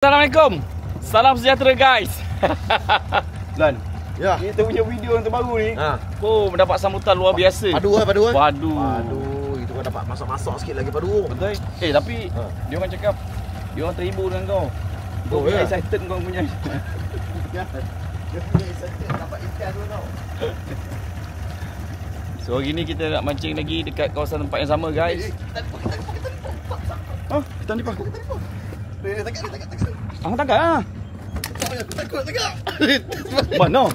Assalamualaikum. Salam sejahtera guys. Lan. Ya. Kita punya video yang terbaru ni. Oh, mendapat sambutan luar biasa. Padu. Padu. Itu kau dapat masak-masak sikit lagi padu. Betul. Tapi dia orang cakap dia orang terhibur dengan kau. Kau punya excited kau punya. Ya. Dia punya excited dapat ikan tu tau. So hari ni kita nak mancing lagi dekat kawasan tempat yang sama guys. Kita ni pak. Dia tangkap. Aku tangkap ah. Aku takut tangkap. Mana?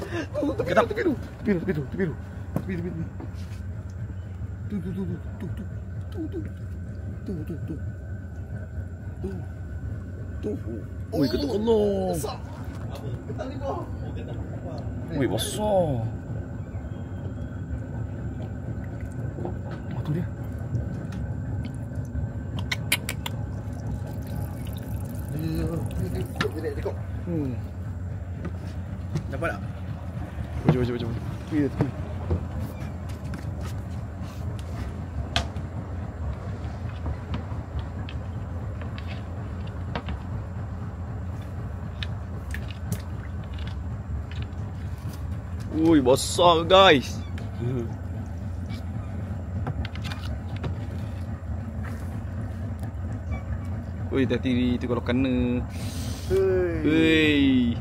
Kita biru. Tu. Oi, ketuk Allah. Ketan ni bawah. Oi, besar. Tu dia. Tengok. Dapat tak? Cuba. Ya, tu. Ui, besar guys. Ui, hati-hati tu kalau kena. Hei.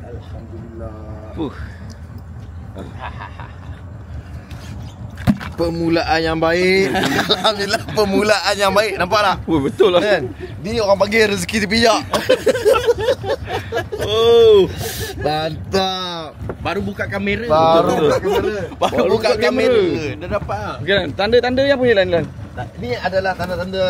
Alhamdulillah. Permulaan yang baik. Alhamdulillah, permulaan yang baik. Nampak tak? Oh, betul lah kan? Ni orang panggil rezeki terpijak. Oh, mantap. baru buka kamera. Baru buka kamera. Dah dapat ah. Okay, tanda-tanda yang punya Lan. Ni adalah tanda-tanda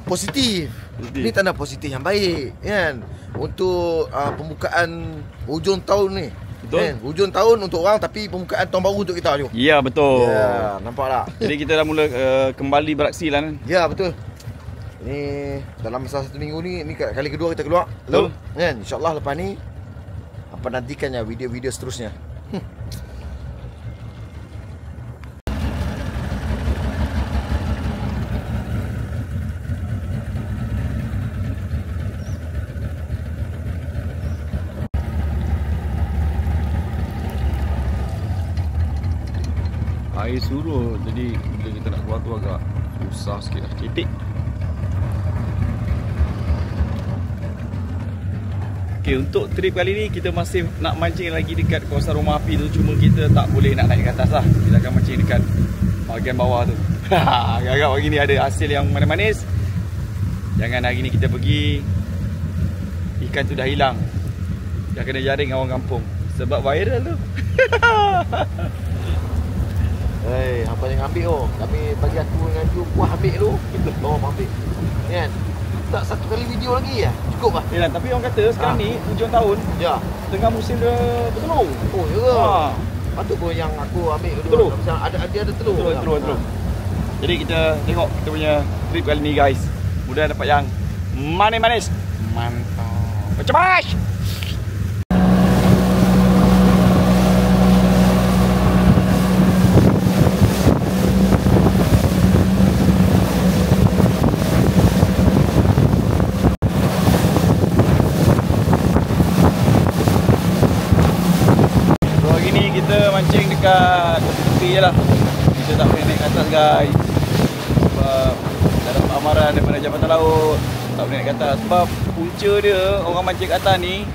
positif. Ni tanda positif yang baik kan. Untuk pembukaan hujung tahun ni. Betul. Kan? Hujung tahun untuk orang tapi pembukaan tahun baru untuk kita ni. Ya, betul. Ya, nampak tak? Jadi kita dah mula kembali beraksi Lan. Ya, betul. Ni dalam masa 1 minggu ni kali kedua kita keluar. Betul. Kan? InsyaAllah lepas ni apa nantikannya video-video seterusnya. Air surut, jadi bila kita nak keluar tu agak susah sikit lah. Cetek. Okay, untuk trip kali ni kita masih nak mancing lagi dekat kawasan rumah api tu. Cuma kita tak boleh nak naik ke atas lah. Kita akan mancing dekat bahagian bawah tu. Agak-agak hari ni ada hasil yang manis-manis. Jangan hari ni kita pergi, ikan tu dah hilang. Dah kena jaring orang kampung. Sebab viral tu. Hei, hampa jangan ambil tu. Kami bagi aku dengan Ju puas ambil tu. Oh, ambil. Kan? Tak satu kali video lagi ya? Cukup lah. Ya, tapi orang kata sekarang ni hujung tahun. Ya. Tengah musim dia bertelur. Oh, ya ke? Patut pun yang aku ambil tu. Telur. Dia ada telur. Telur. Jadi kita tengok kita punya trip kali ni guys. Mudah dapat yang manis-manis. Mantap. Cepat. Kita mancing dekat tepi je lah. Kita tak boleh naik ke atas guys. Sebab dah dapat amaran daripada Jabatan Laut. Tak boleh naik ke atas. Sebab punca dia orang mancing kat atas ni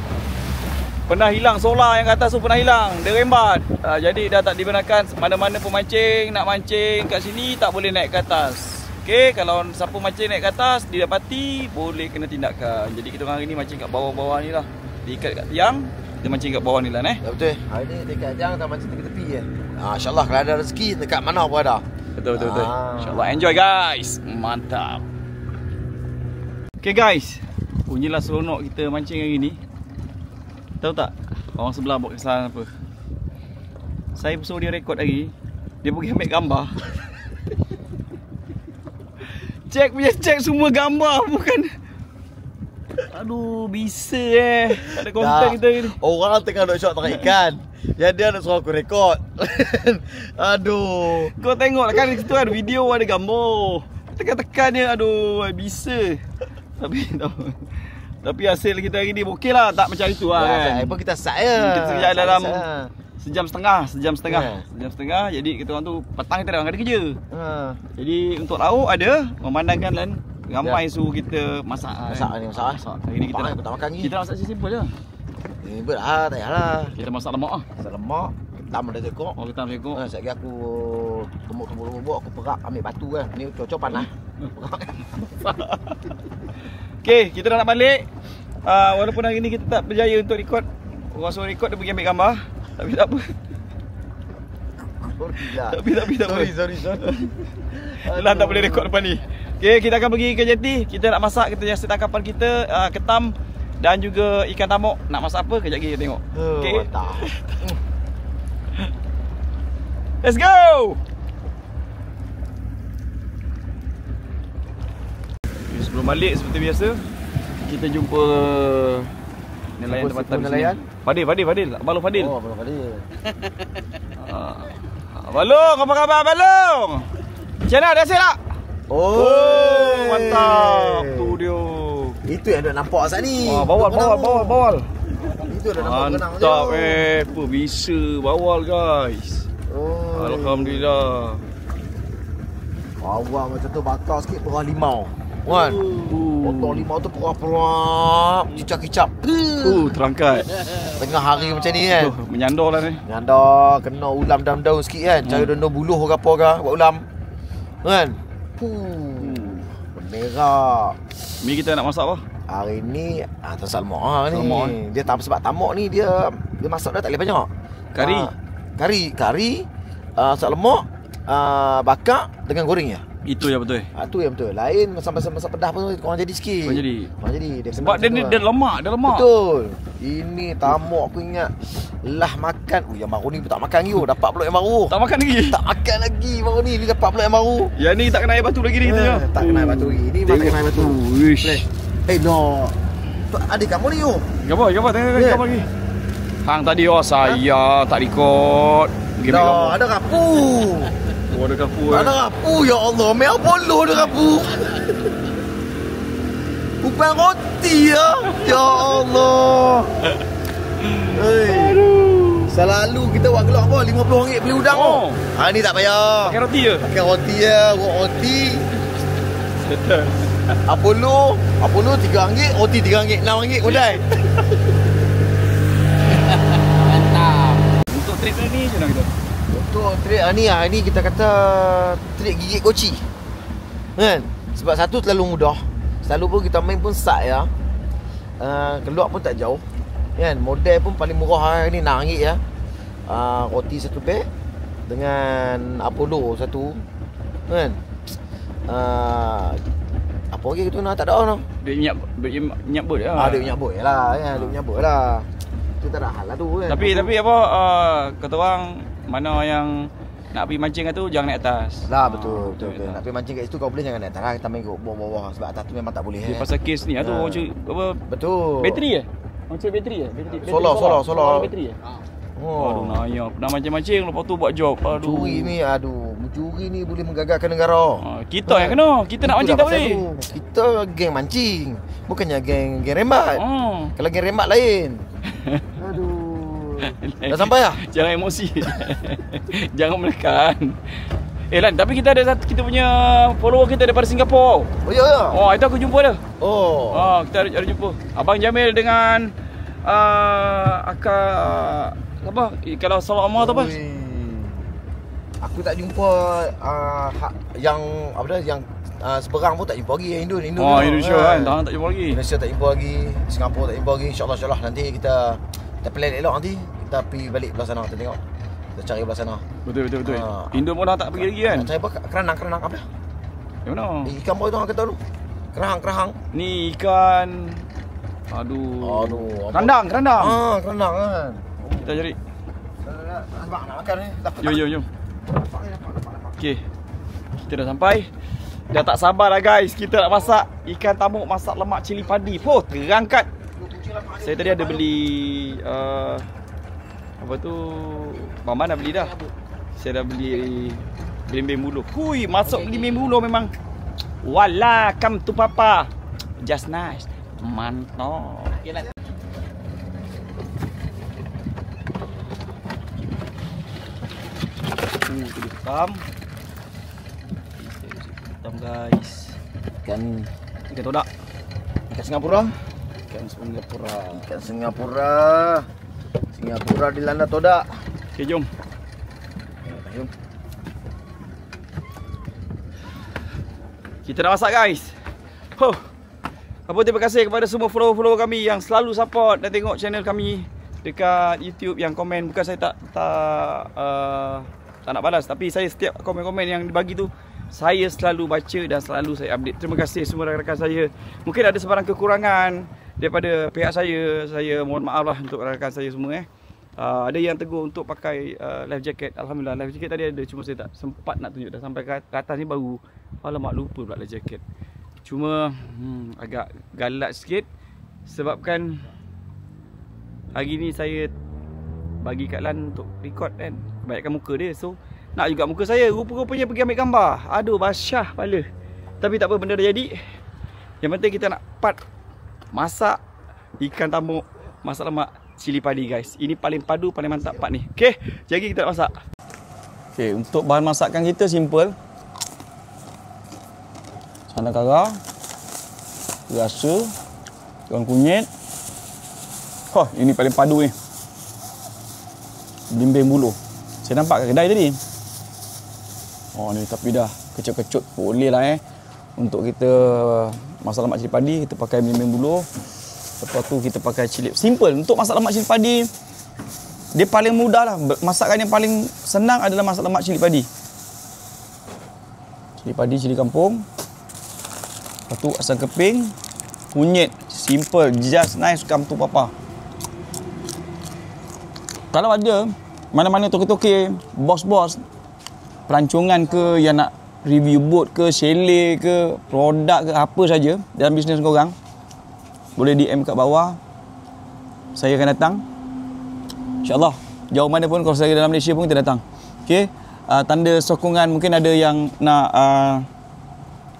pernah hilang, solar yang kat atas tu pernah hilang. Dia rembat. Jadi dah tak dibenarkan mana-mana pemancing nak mancing kat sini tak boleh naik ke atas. Okay, kalau siapa mancing naik ke atas didapati boleh kena tindakan. Jadi kita orang hari ni mancing kat bawah-bawah ni lah. Diikat kat tiang. Kita mancing kat bawah ni lah Ya, betul. Hari ni dekat jang tak mancing tepi-tepi je. InsyaAllah kalau ada rezeki dekat mana pun ada. Betul. InsyaAllah enjoy guys. Mantap. Okay guys, inilah seronok kita mancing hari ni. Tahu tak orang sebelah buat kesalahan apa? Saya suruh dia rekod lagi. Dia pergi ambil gambar. Cek semua gambar bukan. Aduh, bisa tak ada konten kita ni. Orang tengah duk shot tengah ikan. Ya dia nak suruh aku rekod. Aduh. Kau tengok lah kan, situ ada video, ada gambar. Tekan-tekan dia, aduh, bisa. Tapi hasil kita hari ni okey lah, tak macam itu lah kan. Apa kita start je. Kita kerja dalam sejam setengah. Jadi kita orang tu petang kita dah ada kerja. Jadi untuk lauk ada, memandangkan kan ramai suruh kita masak. Masak. Hari ni kita tak makan ni. Kita masak simple je. Simple lah, tak payahlah. Kita masak lemak ah. Masak lemak, ketam ada tekok. Oh, ketam tekok. Sekejap aku tumbuk-tumbuk aku perak ambil batu kan. Ni cocok panas. Okey, kita dah nak balik. Walaupun hari ni kita tak berjaya untuk rekod. Orang suruh rekod dia pergi ambil gambar. Tapi tak apa. Sorry. Lah tak boleh rekod depan ni. Okey, kita akan pergi ke jeti. Kita nak masak, kita jasa tangkapan kita, ketam dan juga ikan tamuk. Nak masak apa? Kejap lagi kita tengok. Okey. Let's go. Sebelum balik seperti biasa, kita jumpa nelayan tempatan di sini. Fadil. Abang Fadil. Oh, Abang Fadil. Balung, apa khabar Balung? Macam mana, dah siap tak? Oh, mantap. Tu dia. Itu yang nak nampak saat ni. Bawal. Itu dah nampak kenang. Mantap apa bisa bawal guys. Oh. Alhamdulillah. Bawal macam tu bakar sikit perah limau. Kan? Potong limau tu perah-perah, kicap-kicap. Terangkat. Tengah hari macam ni kan. Menyandar lah ni. Menyandar, kena ulam daun-daun sikit kan. Cari daun buluh ke apa ke buat ulam. Kan? Merah. Mi kita nak masak apa? Hari ni salmok ni. Dia sebab tamuk ni dia masak dah tak boleh banyak. Kari, masak lemak, bakar dengan goreng je. Itu yang betul. Tu yang betul. Lain masak pedas pun korang jadi sikit. Korang jadi. Sebab dia lemak, Betul. Ini tamuk aku ingat lah makan. Yang baru ni tak makan lagi. Dapat pula yang baru. Tak makan lagi baru ni. Dia dapat pula yang baru. Yang ni tak kena air batu lagi ni kita. Tak kena air batu lagi. Ni masak kena air batu. No. Adik kamu ni yo. Gambar tengok gambar lagi. Hang tadi saya tak record. Ada kapu. Ada kapu. Ya Allah, merah polo ada kapu. Bukan roti ya. Ya Allah. Selalu kita buat keluar apa? RM50 beli udang. Ni tak payah. Pakai roti je. Roti. Apollo RM3, roti RM3, RM6 modal. Mantap. Untuk trip ni macam mana kita? Untuk trip ni kita kata trip gigit koci. Kan? Sebab satu terlalu mudah. Selalu pun kita main pun sat ya. Keluar pun tak jauh. Kan? Model pun paling murah ni RM6 ya. Roti satu beg dengan Apollo satu. Kan? Apa lagi tu nak tak ada noh. Dia minyak bot lah. Dia minyak bot lah kan. Dia minyak bot lah. Tu tak ada hal lah tu kan. Tapi apa kata orang mana yang nak pergi mancing tu jangan naik atas. Lah betul. Nak pergi mancing kat situ kau boleh jangan naik atas lah. Kita main kat bawah-bawah sebab atas tu memang tak boleh. Dia pasal kes ni tu orang cari apa? Betul. Bateri Orang cari bateri Solar. Bateri Aduh naya. Pernah mancing-mancing lepas tu buat job. Mencuri ni boleh menggagalkan negara. Kita yang kena. Kita nak mancing tak boleh. Kita geng mancing. Bukannya geng rembat. Kalau geng rembat lain. Dah sampai lah? Jangan emosi. Jangan menekan. Lan, tapi kita ada kita punya follower kita daripada Singapura. Oh ya. Itu aku jumpa dia. Kita ada jumpa. Abang Jamil dengan akak apa? Kalau salah Amar tu apa? Aku tak jumpa yang seberang pun tak jumpa lagi. Indonesia kan. Tak jumpa lagi. Indonesia tak jumpa lagi. Singapura tak jumpa lagi. InsyaAllah nanti kita plan elok nanti. Kita pergi balik belah sana. Kita tengok. Kita cari belah sana. Betul. Indo pun dah tak pergi lagi kan. Cari keranang apa dah? Yang mana? Ikan apa itu orang kata dulu? Kerang. Ni ikan. Aduh. Kerandang. Kerandang kan. Kita cari. Nak makan ni. Jom. Okey. Kita dah sampai. Dah tak sabar dah guys. Kita nak masak ikan tamuk masak lemak cili padi. Terangkat. Saya tadi ada beli Apa tu, Mama dah beli dah. Saya dah beli belimbing buluh. Hui, masuk belimbing buluh memang. Wala, come to papa. Just nice. Mantap. Hitam. Hitam guys. Ikan todak. ikan Singapura. Ikan Singapura. Ikan Singapura. Singapura dilanda todak. Okey, jom. Jom. Kita nak masak guys. Huh. Apa terima kasih kepada semua follower-follower kami yang selalu support dan tengok channel kami dekat YouTube, yang komen. Bukan saya tak nak balas, tapi saya setiap komen-komen yang dibagi tu saya selalu baca dan selalu saya update. Terima kasih semua rakan-rakan saya. Mungkin ada sebarang kekurangan daripada pihak saya. Saya mohon maaf lah untuk rakan-rakan saya semua. Ada yang tegur untuk pakai life jacket. Alhamdulillah, life jacket tadi ada, cuma saya tak sempat nak tunjuk. Dah sampai ke atas ni baru, alamak lupa pula life jacket. Cuma agak galat sikit sebabkan hari ni saya bagi Kak Lan untuk record kan, kebanyakan muka dia. So nak juga muka saya, rupa-rupanya pergi ambil gambar. Aduh, basyah kepala. Tapi tak apa, benda dah jadi. Yang penting kita nak part masak ikan tamuk masak lemak cili padi guys. Ini paling padu, paling mantap part ni. Okay, jadi kita nak masak. Okay, untuk bahan masakan kita simple. Sana kara, rasa, daun kunyit. Ini paling padu ni. Belimbing buluh. Saya nampak kat kedai tadi. Ni tapi dah kecut-kecut. Boleh lah untuk kita masak lemak cili padi, kita pakai belimbing buluh. Lepas tu kita pakai cili. Simple. Untuk masak lemak cili padi, dia paling mudah lah. Masakan yang paling senang adalah masak lemak cili padi. Cili padi, cili kampung. Lepas tu asam keping, kunyit. Simple, just nice, come to papa. Kalau ada mana-mana toke-toke, bos-bos, pelancongan ke, yang nak review boat ke, chalet ke, produk ke, apa saja dalam bisnes korang, boleh DM kat bawah. Saya akan datang, InsyaAllah. Jauh mana pun, kalau saya dalam Malaysia pun kita datang. Okay, tanda sokongan, mungkin ada yang nak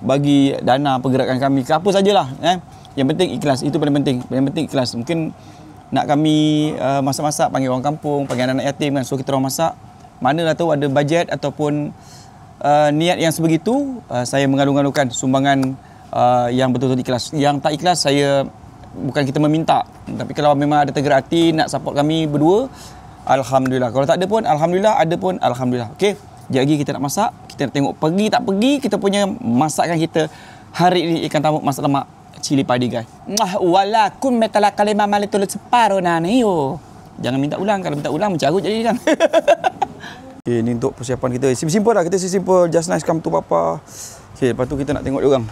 bagi dana pergerakan kami ke apa sajalah. Yang penting ikhlas, itu paling penting. Yang penting ikhlas. Mungkin nak kami masak-masak, panggil orang kampung, panggil anak-anak yatim kan, so kita orang masak. Mana dah tahu ada bajet ataupun niat yang sebegitu, saya mengalu-alukan sumbangan yang betul-betul ikhlas. Yang tak ikhlas, saya bukan kita meminta, tapi kalau memang ada tergerak hati nak support kami berdua, alhamdulillah. Kalau tak ada pun alhamdulillah, ada pun alhamdulillah. Okey, jadi kita nak masak, kita nak tengok pergi tak pergi kita punya masakan kita hari ini, ikan tamuk masak lemak cili padi guys. Wala kun metala kalimah malitul separo nani yo. Jangan minta ulang, kalau minta ulang mencarut jadi kan. Okey, ini untuk persiapan kita. Simple lah, kita simple, just nice, come to papa. Okey, lepas tu kita nak tengok dia orang.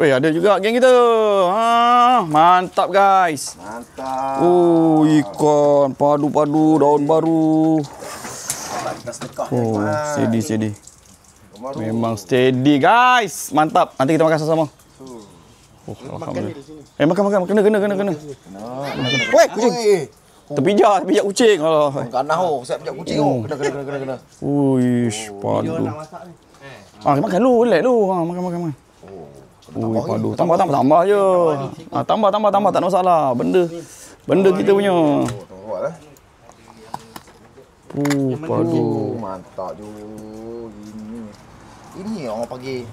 Weh, ada juga geng kita. Mantap guys. Mantap. Ikan padu-padu, daun baru. Steady. Memang steady guys. Mantap. Nanti kita makan sama-sama. Alhamdulillah. Makan. Kena. Weh, kucing. Terpijak kucing. Kanah siap pijak kucing kena. Uish, padu. Makan lu, relax lu. Makan. Padu. Tambah je. Tambah, tak ada masalah. Benda kita punya. Padu. Mantap tu. Ini orang panggil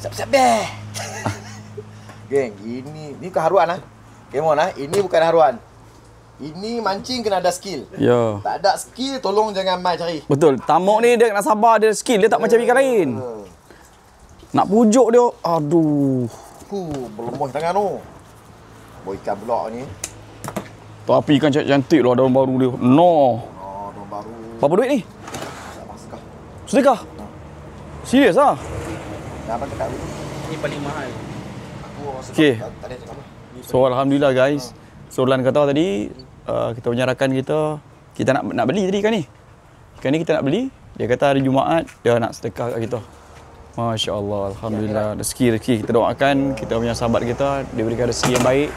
siap-siap deh. Geng, ini bukan haruan lah. Kemon lah, ini bukan haruan. Ini mancing kena ada skill. Ya. Tak ada skill, tolong jangan mai cari. Betul. Tamuk ni dia nak sabar, dia skill. Dia tak macam ikan lain. Nak pujuk dia, aduh. Berlemoh tangan tu. Boy ikan pula ni. Tapi ikan cantik lah daun baru dia. No. Daun baru. Berapa duit ni? Sedekah? Serius lah? Dah cakap dulu. Ini paling mahal. Okey. So alhamdulillah guys. So Lan kata tadi kita punya rakan kita nak beli tadi ikan ni. Ikan ni kita nak beli. Dia kata hari Jumaat dia nak sedekah kat kita. Masya Allah, Alhamdulillah. Rezeki kita doakan kita punya sahabat kita diberikan rezeki yang baik,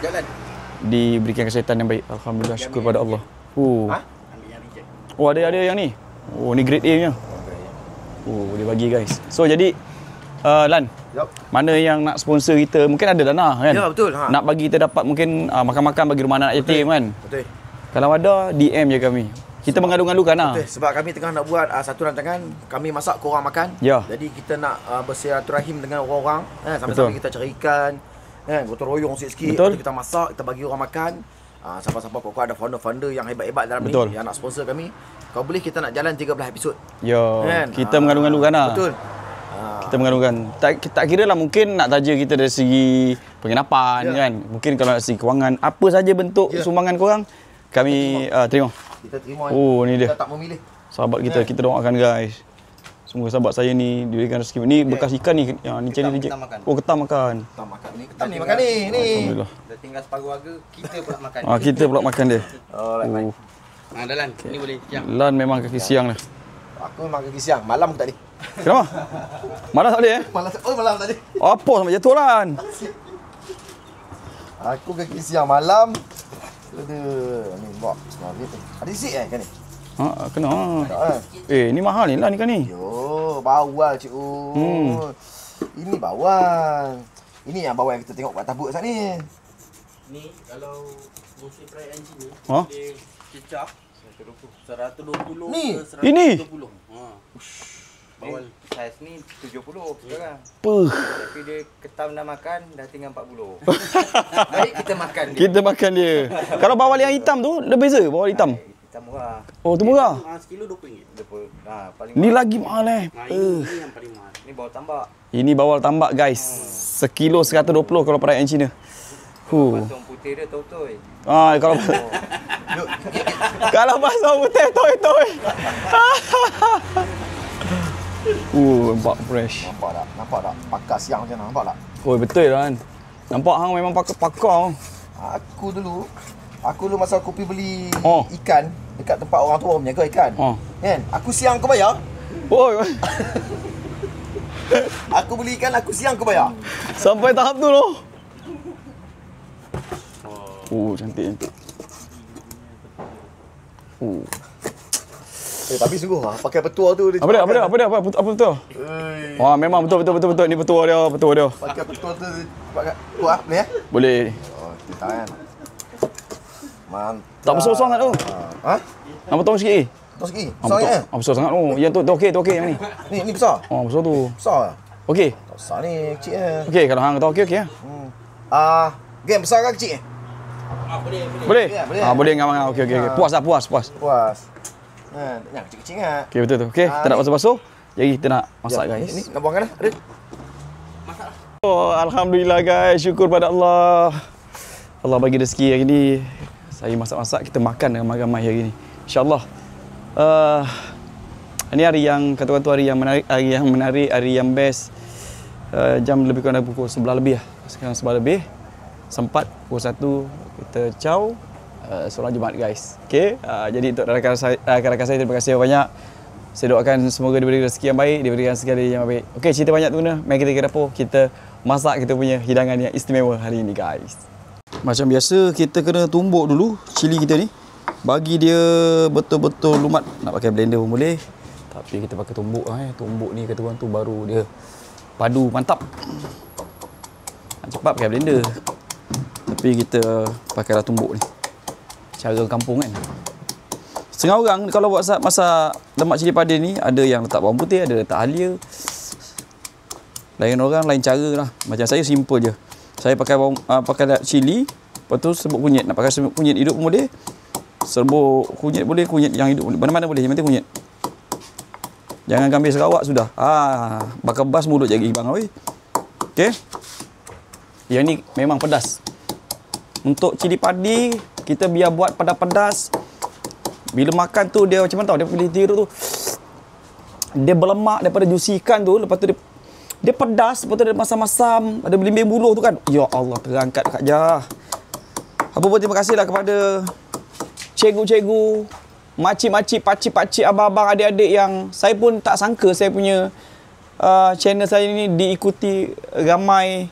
diberikan kesihatan yang baik. Alhamdulillah, syukur pada Allah. Oh, ada yang ni. Oh, ni grade A nya. Oh, dia bagi guys. So jadi Lan, mana yang nak sponsor kita, mungkin ada dana kan? Ya, betul. Nak bagi kita dapat mungkin makan-makan bagi rumah anak yatim kan? Betul. Kalau ada, DM je kami. Kita mengadu-ngadukan lah. Betul. Sebab kami tengah nak buat satu rancangan, kami masak, korang makan. Ya. Jadi kita nak bersilaturahim dengan orang-orang. Sambil-sambil kita cari ikan. Gotong royong sikit-sikit. Betul. Kita masak, kita bagi orang makan. Siapa-siapa pokok ada founder-founder yang hebat-hebat dalam Betul. ni yang nak sponsor kami. Kalau boleh kita nak jalan 13 episod. Ya, Kan? kita mengadu-ngadukan lah. Betul. Kita mengadu-ngadukan. Tak kira lah mungkin nak taja kita dari segi penginapan kan. Mungkin kalau dari segi kewangan, apa saja bentuk sumbangan korang, kami terima. Kita terima. Oh, ni dia. Kita tak memilih. Sahabat kita, kita doakan guys. Semoga sahabat saya ni diberikan rezeki. Ni bekas ikan ni, yang ni channel reject. Oh, ketam makan. Ketam makan ni. Ketam ni makan ni. Alhamdulillah. Dah tinggal separuh harga, kita pula makan. Kita pula makan dia. Alright. Dah Lan, ni boleh siang. Lan memang kaki siang dah. Aku memang kaki siang. Malam tak ada. Kenapa? Malas tak boleh Malam tak ada. Apa sampai jatuh Lan? Aku kaki siang malam. Ni box. Ada isi kan ni? Kena. Tak Ni mahal ni Lan ikan ni. Yo, bawal cikgu. Ini bawal. Ini yang bawal yang kita tengok kat tabuk saat ni. Ni kalau musim perayaan sini, Ha? dia kicap 120 Ni? ke 120. Ini? Bawal saiz ni 70 sekarang. Tapi dia ketam dah makan, dah tinggal 40. Baik kita makan dia. Kita makan dia. Kalau bawal yang hitam tu, ada beza bawal hitam. Kita murah. Oh, tu murah. Sekilo RM20. Paling Ni lagi mahal ini yang paling mahal. Ni bawal tambak. Ini bawal tambak guys. Sekilo 120 kalau perayaan Cina. Pasang putih dia toy-toy. Kalau kalau pasang putih toy-toy. Nampak fresh. Nampak tak? Pakar siang macam mana? Nampak tak? Oh, betul kan. Nampak hang memang pakar. Aku dulu masa aku pergi beli Oh. ikan dekat tempat orang tua menjaga ikan. Kan? Aku siang kau bayar. Oh, Aku beli ikan, aku siang kau bayar. sampai tahap tu loh. Cantik. Tapi sungguh pakai petua tu dia. Apa dia? Apa betul? Wah, memang betul. Ni petua dia. Pakai petua tu pakai kuah boleh ya? Boleh. Oh, kita kan. Mantap. Tak besar sangat tu. Nak potong sikit. Potong sikit. Besar ya? Besar sangat tu. Yang tu okey yang ni. Ni besar. Besar tu. Besar. Okey. Tak besar ni, kecil ya. Okey, kalau hang kata okey ya. Game besar ke kecil? Boleh? Boleh. Boleh ngam. Okey. Puas. Puas. Yang kecil-kecil kan. Okey, betul tu. Okey, kita nak basuh-basuh. Jadi kita nak masak guys. Ni nak buangkan dah. Ada. Oh, alhamdulillah guys. Syukur pada Allah. Allah bagi rezeki hari ni. Saya masak-masak, kita makan ramai-ramai hari ni. InsyaAllah. Ini hari yang kata-kata hari yang menarik, hari yang best. Jam lebih kurang pukul 11 lebih lah. Sekarang 11 lebih. Sempat pukul 1 kita caw solat Jumaat guys. Okey. Jadi untuk rakan-rakan saya terima kasih banyak. Saya doakan semoga diberi rezeki yang baik, diberikan segala yang baik. Okey, cerita banyak tu mari kita ke dapur, kita masak kita punya hidangan yang istimewa hari ini guys. Macam biasa kita kena tumbuk dulu cili kita ni. Bagi dia betul-betul lumat. Nak pakai blender pun boleh. Tapi kita pakai tumbuk Tumbuk ni kata orang tu baru dia padu mantap. Cepat pakai blender. Tapi kita pakailah tumbuk ni. Cara kampung kan. Setengah orang kalau buat masak lemak cili padi ni, ada yang letak bawang putih, ada letak halia. Lain orang lain cara lah. Macam saya simple je. Saya pakai cili, lepas tu serbuk kunyit. Nak pakai serbuk kunyit hidup pun boleh. Serbuk kunyit boleh, kunyit yang hidup boleh. Mana-mana boleh, yang penting kunyit. Jangan ambil Sarawak sudah. Bakar bas mulut jadi bang oi. Okey. Yang ni memang pedas. Untuk cili padi, kita biar buat pedas-pedas. Bila makan tu dia macam mana tahu, dia pilih tiru tu. Dia berlemak daripada juicy ikan tu, lepas tu dia pedas, lepas tu dia masam-masam, ada belimbing buluh tu kan. Ya Allah, terangkat dekat jah. Apa pun terima kasihlah kepada cikgu-cikgu, makcik-makcik, pakcik-pakcik, abang-abang, adik-adik yang saya pun tak sangka saya punya channel saya ni diikuti ramai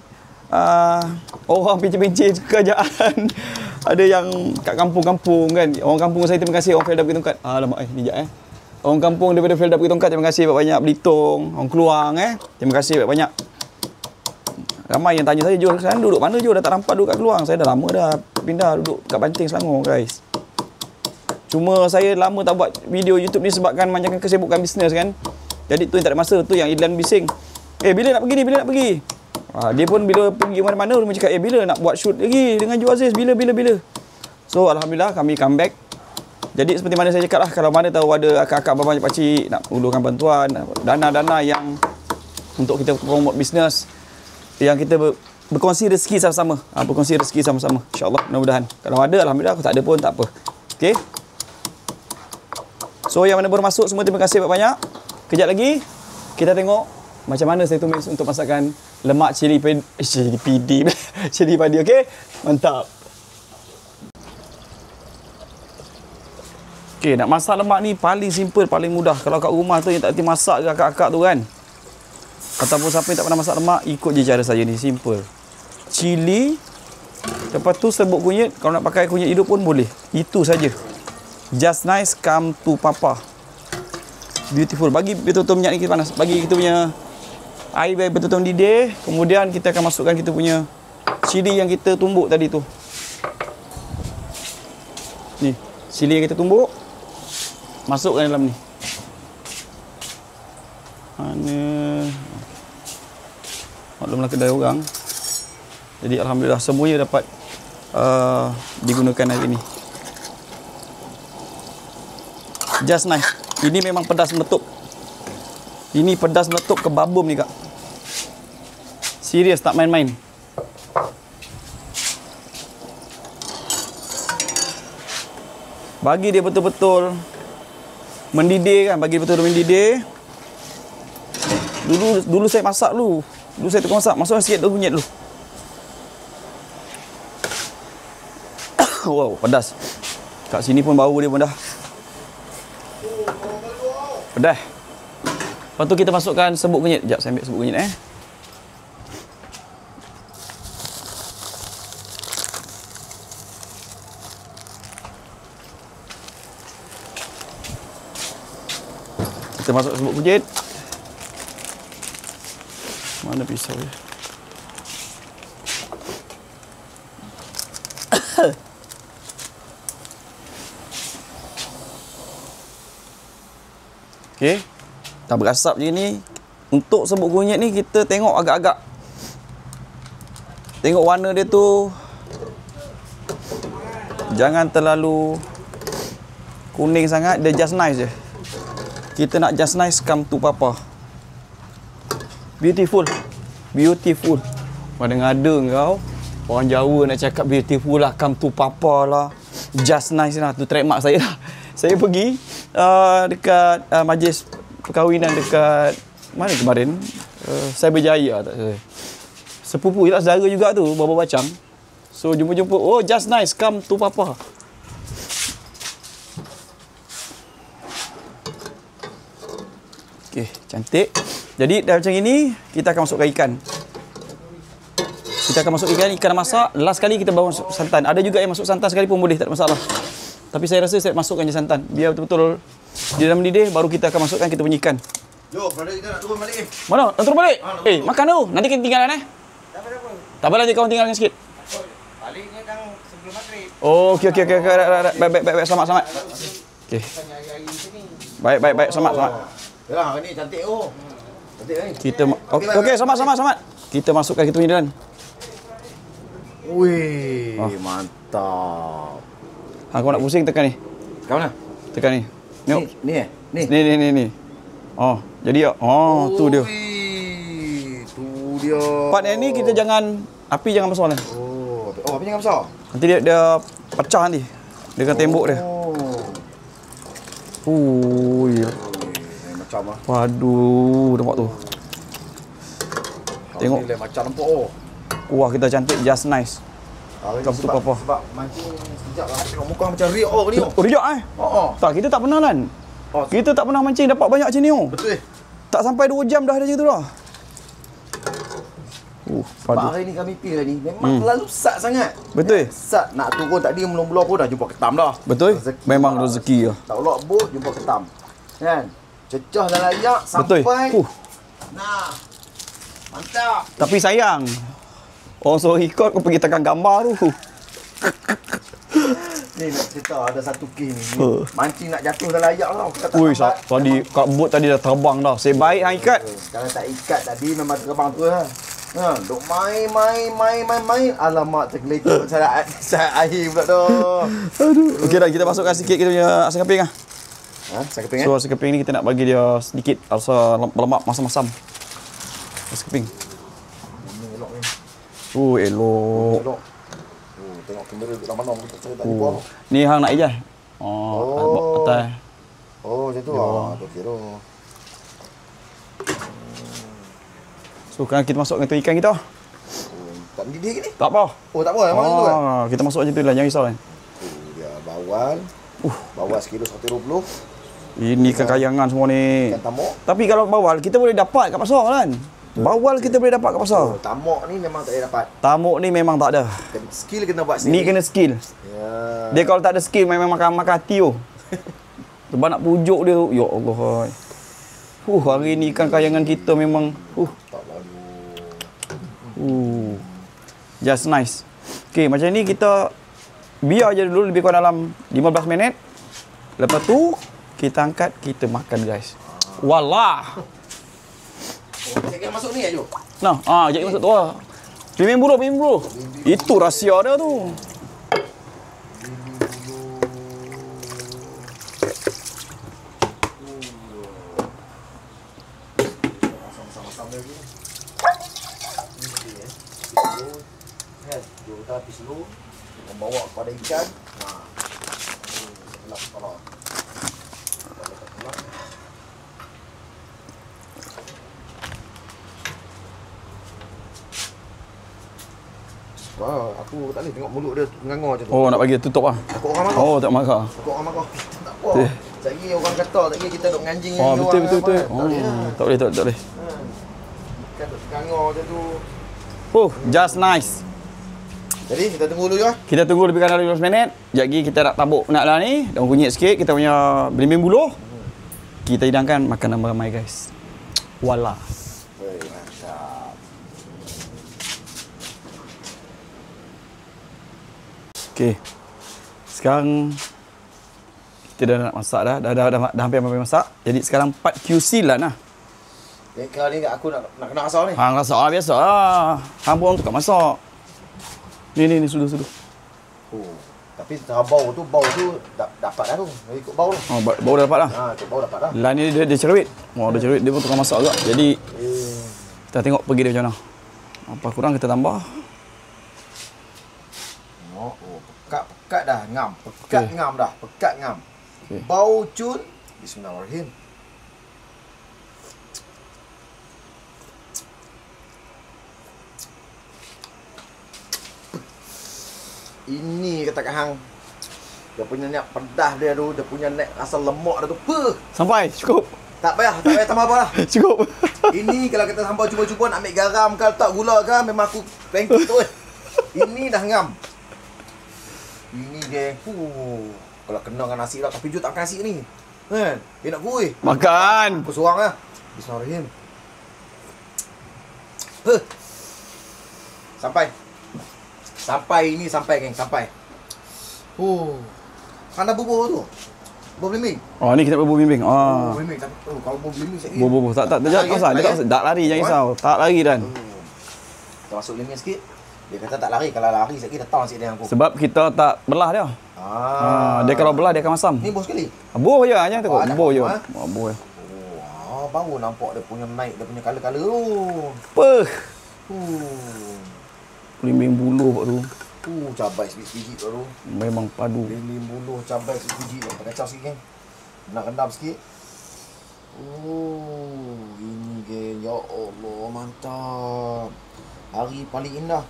orang pencet-pencet kerajaan. Ada yang kat kampung-kampung kan. Orang kampung saya terima kasih, orang Felda Bukit Tongkat. Alamak ni jap Orang kampung daripada Felda Bukit Tongkat terima kasih banyak. Belitung, orang Keluang terima kasih banyak. Ramai yang tanya saya, Jul sekarang duduk mana Jul? Dah tak nampak duduk kat Keluang. Saya dah lama dah pindah duduk kat Banting Selangor guys. Cuma saya lama tak buat video YouTube ni sebabkan macam kesibukan bisnes kan. Jadi tu yang tak ada masa, tu yang Idlan bising. Bila nak pergi ni, bila nak pergi? Dia pun bila pergi mana-mana dia cakap, bila nak buat shoot lagi dengan Ju Aziz, bila. So alhamdulillah kami come back. Jadi seperti mana saya cakap lah, kalau mana tahu ada akak-akak banyak pakcik nak ulurkan bantuan, dana-dana yang untuk kita promote bisnes, yang kita berkongsi rezeki sama-sama. Berkongsi rezeki sama-sama. InsyaAllah mudah-mudahan. Kalau ada alhamdulillah, kalau tak ada pun tak apa. Okey. So yang mana baru masuk semua terima kasih banyak. Kejap lagi kita tengok macam mana saya tumis untuk masakan lemak cili padi. Okey? Mantap. Okey, nak masak lemak ni paling simple, paling mudah. Kalau kat rumah tu yang tak hati masak ke akak-akak tu kan, ataupun siapa yang tak pernah masak lemak, ikut je cara saya ni, simple. Cili, lepas tu serbuk kunyit. Kalau nak pakai kunyit hidup pun boleh. Itu saja. Just nice, come to papa. Beautiful. Bagi betul-betul minyak ni panas. Bagi kita punya air betul-betul mendidih. Kemudian kita akan masukkan kita punya cili yang kita tumbuk tadi tu. Ni, cili yang kita tumbuk. Masukkan dalam ni. Mana? Maklumlah kedai orang. Jadi alhamdulillah semuanya dapat digunakan hari ini. Just nice. Ini memang pedas meletup. Ini pedas meletup ke babum ni kak. Serius, tak main-main. Bagi dia betul-betul mendidih kan, bagi betul-betul mendidih. Dulu saya masak dulu. Dulu saya tukang masak, masukkan sikit kunyit dulu. Wow, pedas. Kat sini pun bau dia pun dah pedas. Lepas tu kita masukkan serbuk kunyit. Sekejap saya ambil serbuk kunyit Kita masuk serbuk kunyit. Mana pisau dia? Okey. Dah berasap je ni. Untuk serbuk kunyit ni kita tengok agak-agak. Tengok warna dia tu. Jangan terlalu kuning sangat, dia just nice je. Kita nak just nice, come to papa. Beautiful. Beautiful. Mana ngada kau. Orang Jawa nak cakap beautiful lah, come to papa lah, just nice lah. Tu trademark saya lah. Saya pergi dekat majlis perkahwinan dekat mana kemarin? Cyberjaya tak saya. Sepupu je lah, saudara juga tu, bapa bacang. So jumpa-jumpa, oh just nice, come to papa. Okey, cantik. Jadi dah macam ini, kita akan masukkan ikan. Kita akan masuk ikan masak. Last kali kita bawa masuk santan. Ada juga yang masuk santan sekali pun boleh, tak ada masalah. Tapi saya rasa saya masukkan je santan. Biar betul-betul di dalam mendidih, baru kita akan masukkan kita punya ikan. Jom, brother kita nak turun balik. Mana? Nak turun balik? Makan tu. Nanti kita tinggalkan Tak apa-apa. Tak apa, nanti kau tinggalkan sikit. Baliknya kan sebelum maghrib. Oh, okey. Baik. Selamat. Okey. Baik. Selamat. Yalah, ni cantik oh. Cantik ni. Kita okey, selamat. Kita masukkan kita punya dalam. Wih, mantap. Kau nak pusing tekan ni. Kau mana? Tekan ni. Tengok. Ni. Oh, jadi tu dia. Tu dia. Part yang ni kita jangan api jangan besar lah. Api jangan besar. Nanti dia pecah nanti dengan tembok dia. Macam ah. Waduh, nampak tu. Tengok. Ni macam nampak Wah, kita cantik, just nice. Sebab mancing sekejap lah. Tengok muka macam riak ni. Riak Tak, kita tak pernah kan. Kita tak pernah mancing dapat banyak macam ni. Betul. Tak sampai 2 jam dah ada macam tu dah. Sebab hari ni kami pergi ni memang terlalu sat sangat. Betul. Sat nak turun tadi belum pun dah jumpa ketam dah. Betul. Rezeki Memang lah. rezeki lah. Tak lock boat jumpa ketam. Kan? Cecah dah layak Betul. sampai. Nah. Mantap. Tapi sayang. Orang suruh record kau pergi tekan gambar tu. Ni nak cerita ada satu kes ni. Mancing nak jatuh dah layak tau. Kita tak Ui, lambat. tadi kat boat tadi dah terbang dah. Sebaik hang ikat. Kalau tak ikat tadi memang terbang tu lah. Ha, duk main. Alamak tergeletak saat air pula tu. Aduh. Okey dah, kita masukkan sikit kita punya asam keping ah. Ha, saya keping So asam keping ni kita nak bagi dia sedikit rasa berlemak masam-masam. Asam keping. elok ni. Elok. Elok. Tengok kamera duduk mana kita tak jumpa. Ni hang nak ijaz. Oh, atas. Oh, macam tu ah. Tu kira. So sekarang kita masukkan tu ikan kita. Tak mendidih ke ni? Tak apa. Oh, tak apa memang tu kan. Kita masuk macam tu lah, jangan risau kan. Dia bawal. Bawal sekilo 120. Ini ikan kayangan semua ni. Ikan tamok. Tapi kalau bawal kita boleh dapat kat pasar kan. Bawal kita boleh dapat kat pasar. Oh, tamok ni memang tak boleh dapat. Tamuk ni memang tak ada. Skill kena buat Ni sendiri. kena skill. Ya. Dia kalau tak ada skill memang makan hati tu. Sebab nak pujuk dia, ya Allah. Hari ni ikan kayangan kita memang Tak lalu. just nice. Okey, macam ni kita biar je dulu lebih kurang dalam 15 minit. Lepas tu kita angkat, kita makan guys. Wallah. Jangan masuk ni aja. Nah, jadi masuk tu lah. Pimpin bulu. Itu rahsia dia tu. Sama-sama lagi. Kan, kita habis dulu. Membawa kepada ikan. Nah. Gelap kepala. Wah, aku tak boleh tengok mulut dia ngangor macam tu. Oh, nak bagi dia tutup ah. Takut orang marah. Oh, tak marah. Takut orang marah. Tak apa. Sekali orang kata, sekali kita duk nganjing Oh, betul. Tak boleh. Tak boleh. Ikan duk ngangor macam tu. Just nice. Jadi kita tunggu dulu je. Kita tunggu lebih kurang 15 minit. Sekejap lagi kita nak tabuk nak lah ni. Dan kunyit sikit kita punya belimbing buluh. Kita hidangkan makan ramai-ramai guys. Wallah. Weh, mantap. Okey. Sekarang kita dah nak masak dah. Dah hampir masak. Jadi sekarang part QC lah nah. Kali ni aku nak kena asal ni. Hang masak lah biasa lah. Hang pun tukar masak. Ni sudu. Oh. Tapi bau tu dapat dah tu. Ikut bau tu. Oh, bau dah dapat dah. Ha, ikut bau dapat dah. Lah ni dia cerewet. Dia cerewet. Dia pun tukar masak juga. Jadi kita tengok pergi dia macam mana. Apa kurang kita tambah. Oh, pekat dah ngam. Pekat ngam dah. Pekat ngam. Okey. Bau cun. Bismillahirrahmanirrahim. Ini kata Kak Hang. Dia punya niat pedas dia tu, dia punya niat rasa lemak dia tu. Sampai. Cukup. Tak payah tambah apa lah. Cukup. Ini kalau kita sampai cuba-cuba nak ambil garam ke letak gula ke, memang aku pengkit tu. Ini dah ngam. Ini geng. Kalau kena dengan nasi lah, tapi Jut tak makan nasi ni. Kan? Dia nak kuih. Makan. Aku seorang lah. Bismillahirrahmanirrahim. Sampai geng, sampai. Mana bubur tu? Bubur belimbing. Oh, ni kita buat bimbing. Bubur belimbing. Kalau bubur belimbing sikit. Bobo. Tak pasal. Dia tak lari, jangan risau. Tak lari dan. Kita masuk belimbing sikit. Dia kata tak lari. Kalau lari sikit datang sikit dia aku. Sebab kita tak belah dia. Dia kalau belah dia akan masam. Ni bos sekali. Buh je, jangan takut. Buh je. Buh je. Baru nampak dia punya naik, dia punya colour-colour tu. Belimbing buluh pak tu. Cabai sikit-sikit tu. Memang padu. Belimbing buluh, cabai sikit-sikit. Kita kacau sikit geng. Nak rendam sikit. Ini geng. Ya Allah, mantap. Hari paling indah.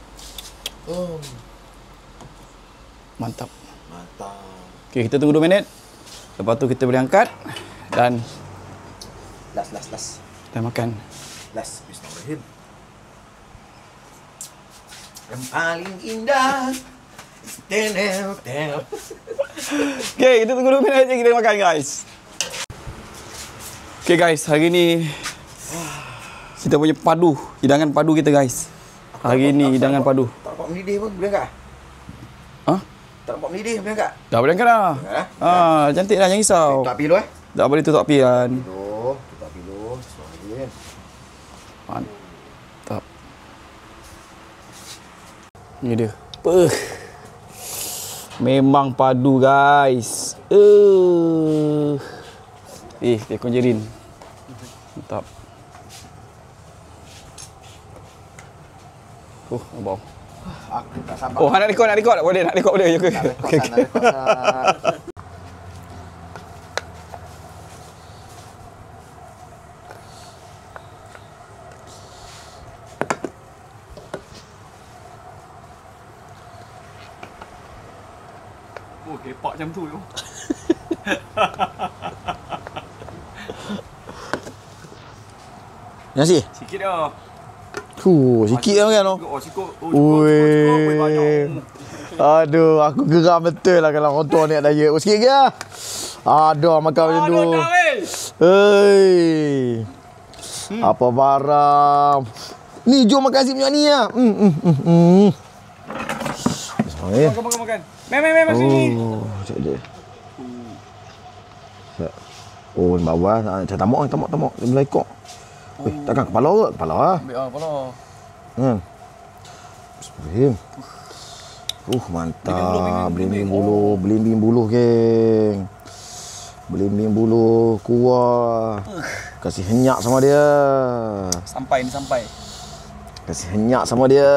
Mantap. Mantap. Okey, kita tunggu 2 minit. Lepas tu kita boleh angkat dan Last. Kita makan. Last, bismillahirrahmanirrahim. Yang paling indah. Okay, kita tunggu 2 minit je kita makan guys. Okay guys, hari ni kita punya padu, hidangan padu kita guys. Hari ni hidangan padu. Tak nampak melidih pun, boleh angkat? Ha? Tak nampak melidih, boleh angkat? Dah boleh angkat dah. Cantik dah, jangan risau. Tak api dulu Tak boleh tutup api kan. Tutup api dulu. Bismillahirrahmanirrahim. Mantap. Ni dia. Memang padu guys. Dia konjerin. Mantap. Abang. Aku tak sabar. Oh, nak record. Boleh, nak record boleh. Okey. Okey. Oh, kepak macam tu. Nasi? Sikit dah. Sikit lah kan? Cukup. Ui. Banyak. Aduh, aku geram betul lah kalau orang tua ni nak diet. Sikit ke? Aduh, makan macam tu. Hei. Apa barang? Ni, jom makan nasi punya ni lah. Makan. Main sini. Sekejap je. Oh, ni bawah. Macam tamak. Dia mulai kok. Takkan kepala ke? Kepala lah. Ambil kepala. Bismillahirrahmanirrahim. Mantap. Belimbing buluh, geng. Belimbing buluh, kuah. Kasih henyak sama dia. Sampai. Kasih henyak sama dia.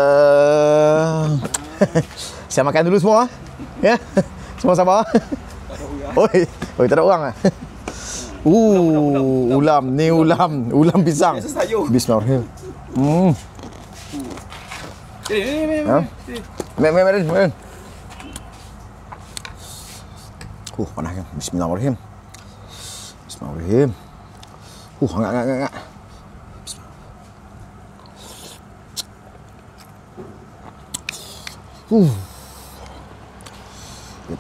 Saya makan dulu semua. Ya. Semua sabar. Oi, tak ada orang ah. Ulam. Ni ulam pisang. Bismillahirrahmanirrahim. Mari. Panas kan. Bismillahirrahmanirrahim. Hangat.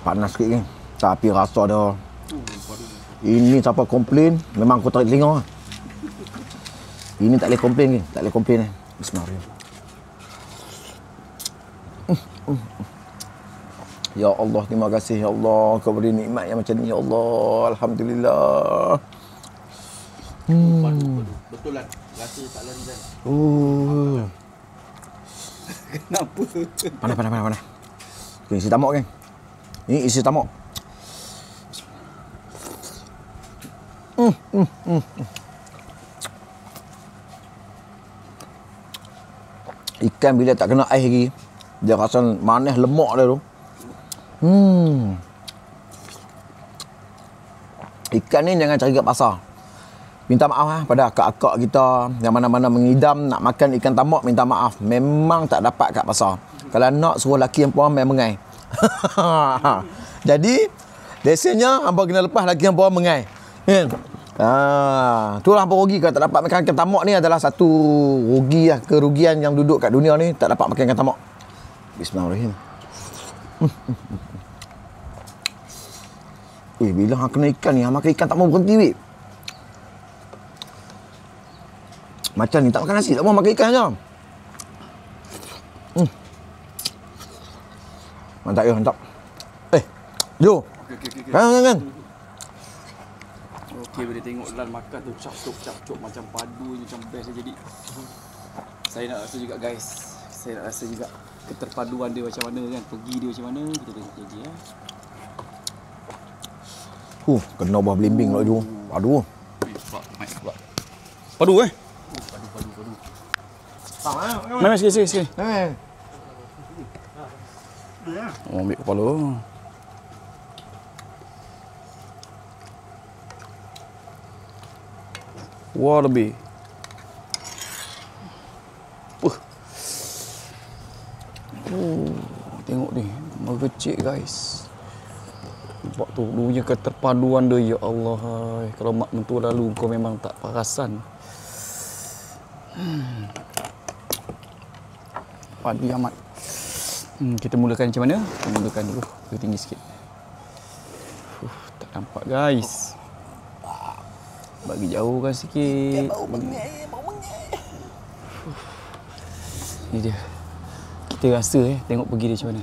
Panas sikit kan. Tapi rasa dah. Ini siapa komplain, memang aku tarik telinga. Ini tak boleh komplain kan. Tak boleh komplain. Bismillahirrahmanirrahim. Ya Allah, terima kasih ya Allah kau beri nikmat yang macam ni ya Allah. Alhamdulillah. Betulan. Rasa tak lari dah. Kenapa? Panas. Okay, isi tamak kan. Ini isi tamak. Ikan bila tak kena air lagi, dia rasa manis lemak dia tu. Ikan ni jangan cari kat pasar. Minta maaf pada akak-akak kita yang mana-mana mengidam nak makan ikan tamak, minta maaf. Memang tak dapat kat pasar. Kalau nak suruh laki yang puan main mengai. Jadi, biasanya hangpa kena lepas laki yang puan mengai. Kan? Itulah hangpa rugi kalau tak dapat makan ikan tamak ni adalah satu rugi lah, kerugian yang duduk kat dunia ni tak dapat makan ikan tamak. Bismillahirrahmanirrahim. Bila hang kena ikan ni, hang makan ikan tak mau berhenti weh. Macam ni tak makan nasi, tak mau makan ikan je. Mantap ya, mantap. Jo. Okey. Kan. Okey, bila tengok Lan makan tu cap-cop macam padu macam best dia jadi. Saya nak rasa juga guys. Saya nak rasa juga keterpaduan dia macam mana kan. Pergi dia macam mana kita tengok jadi ya. Kena buah belimbing lah tu. Aduh. Padu Padu. Main sikit. Ambil kepala. Wah lebih. Tengok ni, mengecik guys. Nampak tu, dulunya keterpaduan dia, ya Allah. Kalau mak mentua lalu kau memang tak perasan. Padu amat. Kita mulakan macam mana? Kita mulakan dulu. Dia tinggi sikit. Tak nampak guys. Bagi jauhkan sikit. Bau bengek, bau bengek. Ni dia. Kita rasa tengok pergi dia macam mana.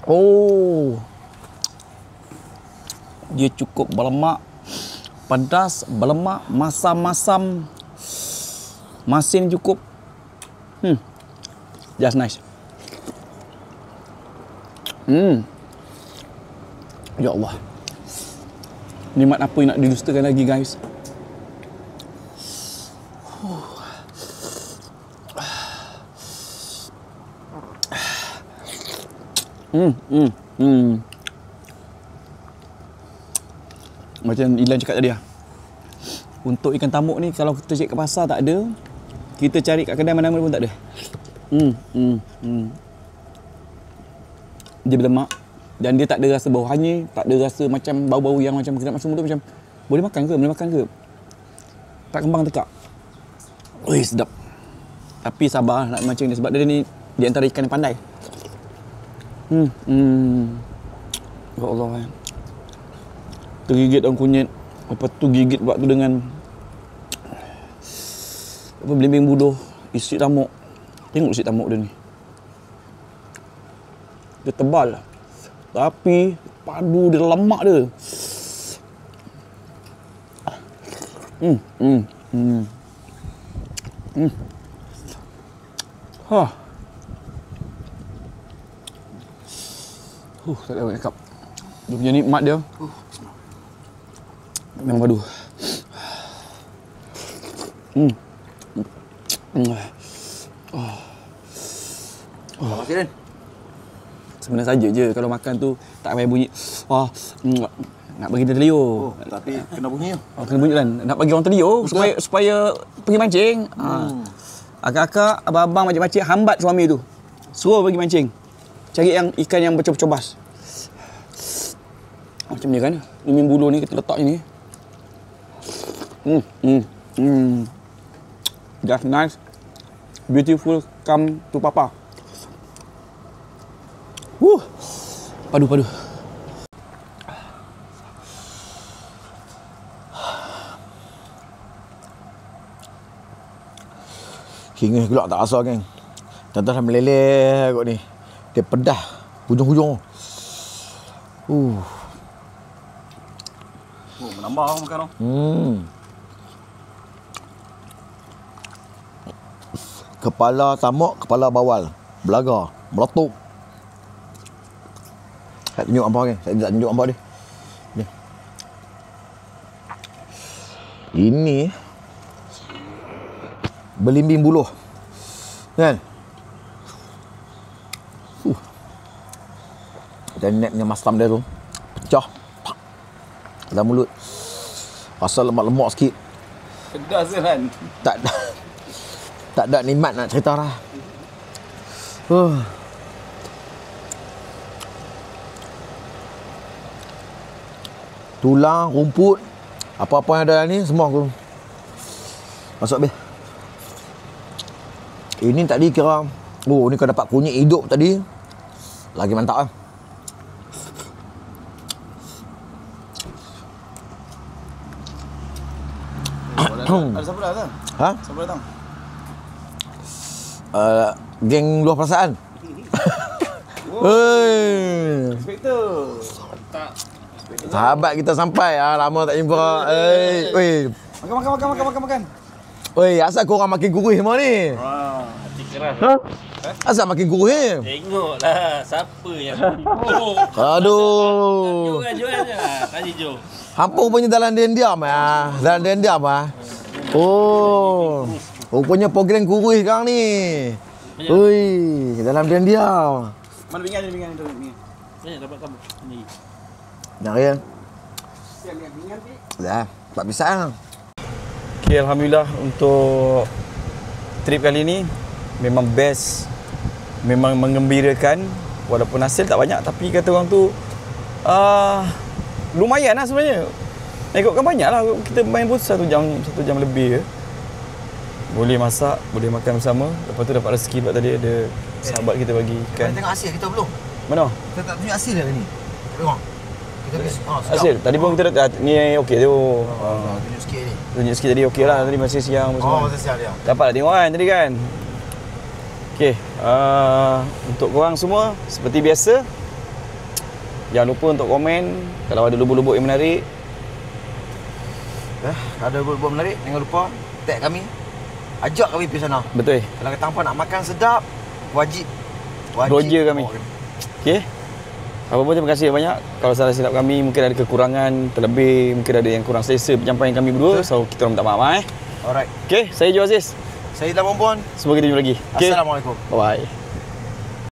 Oh. Dia cukup berlemak, pedas, berlemak, masam-masam. Masin cukup. Just nice. Ya Allah. Nikmat apa yang nak didustakan lagi guys. Macam Ilan cakap tadi lah. Untuk ikan tamuk ni kalau kita cari kat pasar tak ada. Kita cari kat kedai mana-mana pun tak ada. Dia berlemak dan dia tak ada rasa bau hanyir, tak ada rasa macam bau-bau yang macam kita nak masuk mulut macam boleh makan ke? Tak kembang tekak. Oi, sedap. Tapi sabar nak mancing dia sebab dia ni di antara ikan yang pandai. Ya Allah. Tergigit daun kunyit. Lepas tu gigit pula tu dengan apa, belimbing buluh, isi tamuk. Tengok isi tamuk dia ni. Dia tebal. Tapi padu dia lemak dia. Tak ada cakap. Dia punya nikmat dia. Memang padu. Terima kasih, Dan. Sebenarnya saja je kalau makan tu tak payah bunyi. Nak bagi dia terliur. Tapi kena bunyi. Kena bunyi kan. Nak bagi orang terliur supaya pergi mancing. Akak-akak, abang-abang macam-macam hambat suami tu. Suruh pergi mancing. Cari yang ikan yang bercobas-cobas. Macam ni kan. Ni bulu ni kita letak ni. Just nice. Beautiful come to papa. Padu. Hingga gelak tak rasa kan. Tentang dah meleleh kot ni. Dia pedah hujung-hujung. Menambah orang makan orang. Kepala tamuk, kepala bawal. Belaga, meletup. Saya tunjuk apa kan? Saya tak tunjuk apa dia. Ni. Ini belimbing buluh. Kan? Dan netnya masam dia tu pecah dalam mulut. Rasa lemak-lemak sikit. Pedas kan? Tak ada nikmat nak cerita lah. Tulang, rumput, apa-apa yang ada ni semua aku masuk habis. Ini tadi kira, ni kau dapat kunyit hidup tadi. Lagi mantap lah. Ada siapa datang? Ha? Siapa datang? Geng luar perasaan. Hei. Inspektor. Sahabat kita sampai. Lama tak jumpa. Oi. Makan. Oi, asal korang makin kurus semua ni? Hati keras. Asal makin kurus ni? Tengoklah siapa yang Aduh. Jual je. Tadi Jo. Hampa rupanya dalam diam ah. Dalam diam ah. Oh. Rupanya program kurus sekarang ni. Oi, dalam diam. Mana pinggan tu? Dapat kamu. Ni. Nak ya? Dah, tak bisa lah. Okay, alhamdulillah untuk trip kali ni memang best. Memang menggembirakan. Walaupun hasil tak banyak tapi kata orang tu lumayan lah sebenarnya. Ikutkan banyak lah. Kita main pun 1 jam lebih je. Boleh masak, boleh makan bersama. Lepas tu dapat rezeki sebab tadi ada sahabat kita bagi ikan. Kita tengok hasil kita belum. Mana? Kita tak tunjuk hasil dah ni. Tengok. Kita sedap. Hasil? Tadi pun kita dah, ni okey tu. Tunjuk sikit ni. Tunjuk sikit tadi okey lah. Tadi masih siang. Masa siang dia. Dapat lah tengok kan tadi kan. Okey. Untuk korang semua, seperti biasa, jangan lupa untuk komen kalau ada lubuk-lubuk yang menarik. Kalau ada lubuk menarik, jangan lupa tag kami. Ajak kami pergi sana. Betul. Kalau kata hampa nak makan sedap, wajib Roger kami. Okey. Apa pun terima kasih banyak. Kalau salah silap kami, mungkin ada kekurangan, terlebih mungkin ada yang kurang selesa penyampaian kami berdua. So kita orang minta maaf Alright. Okey, saya Jo Aziz. Saya Lam Bombon. Semoga kita jumpa lagi. Okay. Assalamualaikum. Bye bye.